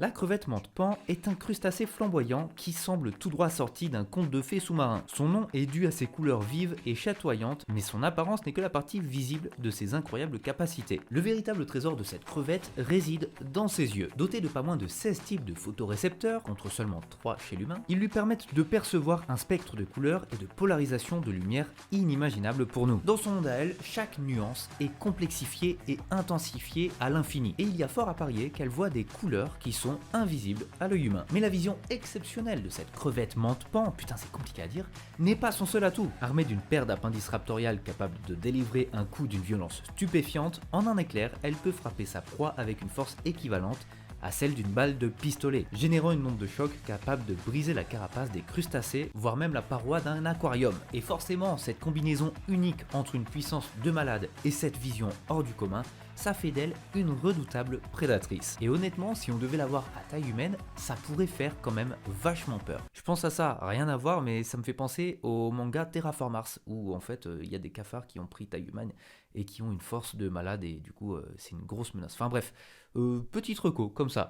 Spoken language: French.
La crevette menthe-pan est un crustacé flamboyant qui semble tout droit sorti d'un conte de fées sous-marin. Son nom est dû à ses couleurs vives et chatoyantes, mais son apparence n'est que la partie visible de ses incroyables capacités. Le véritable trésor de cette crevette réside dans ses yeux. Dotés de pas moins de 16 types de photorécepteurs, contre seulement 3 chez l'humain, ils lui permettent de percevoir un spectre de couleurs et de polarisation de lumière inimaginable pour nous. Dans son monde à elle, chaque nuance est complexifiée et intensifiée à l'infini, et il y a fort à parier qu'elle voit des couleurs qui sont invisibles à l'œil humain. Mais la vision exceptionnelle de cette crevette menthe-pan, putain c'est compliqué à dire, n'est pas son seul atout. Armée d'une paire d'appendices raptoriales capables de délivrer un coup d'une violence stupéfiante, en un éclair, elle peut frapper sa proie avec une force équivalente à celle d'une balle de pistolet, générant une onde de choc capable de briser la carapace des crustacés, voire même la paroi d'un aquarium. Et forcément, cette combinaison unique entre une puissance de malade et cette vision hors du commun, ça fait d'elle une redoutable prédatrice. Et honnêtement, si on devait la voir à taille humaine, ça pourrait faire quand même vachement peur. Je pense à ça, rien à voir, mais ça me fait penser au manga Terraform Mars, où en fait il y a des cafards qui ont pris taille humaine et qui ont une force de malade, et du coup c'est une grosse menace. Enfin bref, petite reco comme ça.